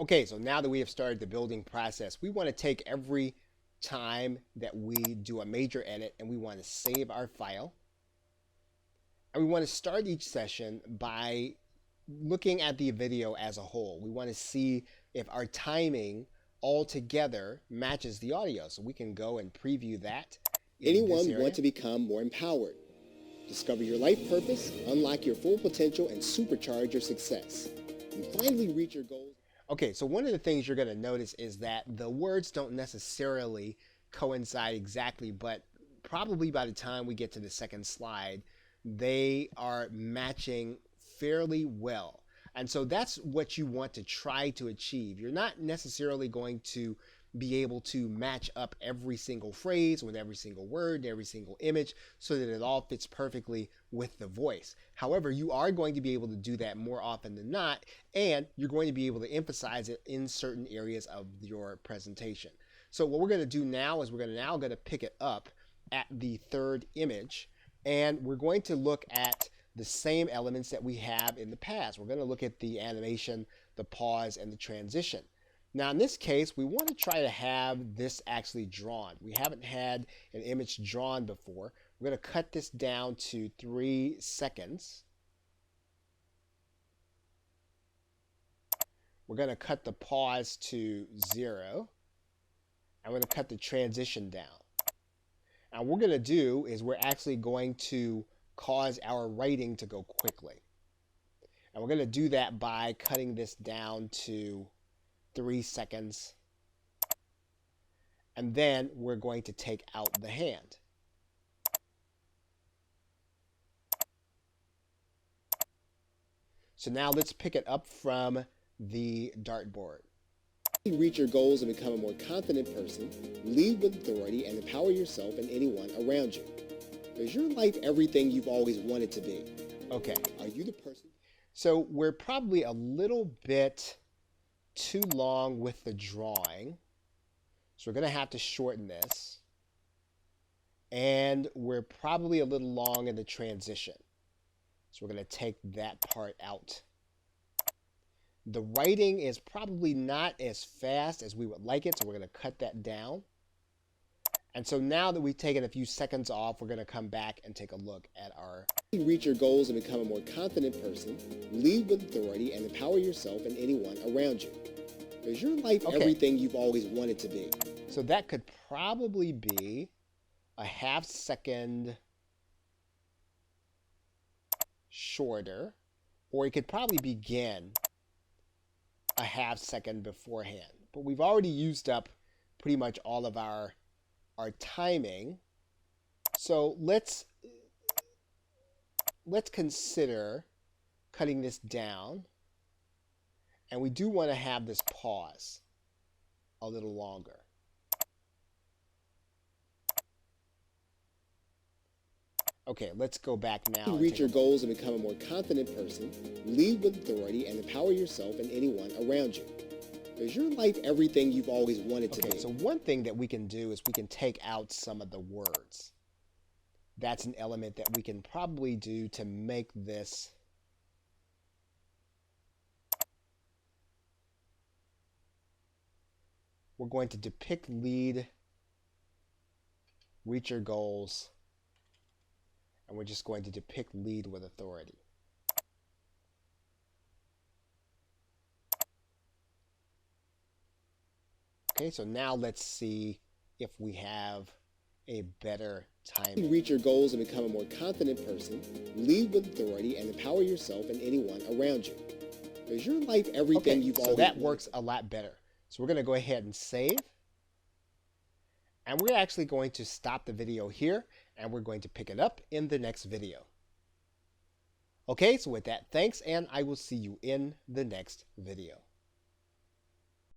Okay, so now that we have started the building process, we want to take every time that we do a major edit and we want to save our file. And we want to start each session by looking at the video as a whole. We want to see if our timing altogether matches the audio. So we can go and preview that in this Anyone area. want to become more empowered? Discover your life purpose, unlock your full potential, and supercharge your success. And finally reach your goals. Okay, so one of the things you're going to notice is that the words don't necessarily coincide exactly, but probably by the time we get to the second slide, they are matching fairly well. And so that's what you want to try to achieve. You're not necessarily going to be able to match up every single phrase with every single word, every single image, so that it all fits perfectly with the voice. However, you are going to be able to do that more often than not, and you're going to be able to emphasize it in certain areas of your presentation. So what we're going to do now is we're now going to pick it up at the third image, and we're going to look at the same elements that we have in the past. We're going to look at the animation, the pause, and the transition. Now in this case, we want to try to have this actually drawn. We haven't had an image drawn before. We're going to cut this down to 3 seconds. We're going to cut the pause to 0. I'm going to cut the transition down. And what we're going to do is we're actually going to cause our writing to go quickly. And we're going to do that by cutting this down to 3 seconds. And then we're going to take out the hand. So now let's pick it up from the dartboard. Reach your goals and become a more confident person, lead with authority, and empower yourself and anyone around you. Is your life everything you've always wanted to be? Okay. Are you the person? So we're probably a little bit too long with the drawing. So we're going to have to shorten this. And we're probably a little long in the transition. So we're going to take that part out. The writing is probably not as fast as we would like it, so we're going to cut that down. And so now that we've taken a few seconds off, we're going to come back and take a look at our... Reach your goals and become a more confident person, lead with authority, and empower yourself and anyone around you. Is your life everything you've always wanted to be? So that could probably be a half second shorter, or it could probably begin a half second beforehand. But we've already used up pretty much all of our timing. So let's consider cutting this down. And we do want to have this pause a little longer. Okay, let's go back now. Reach your goals and become a more confident person, lead with authority, and empower yourself and anyone around you. Is your life everything you've always wanted to be? So one thing that we can do is we can take out some of the words. That's an element that we can probably do to make this we're going to depict lead, reach your goals, and we're just going to depict lead with authority. Okay, so now let's see if we have a better timing. Reach your goals and become a more confident person, lead with authority, and empower yourself and anyone around you. Is your life everything you've always wanted? So that works a lot better. So we're going to go ahead and save. And we're actually going to stop the video here, and we're going to pick it up in the next video. Okay, so with that, thanks, and I will see you in the next video.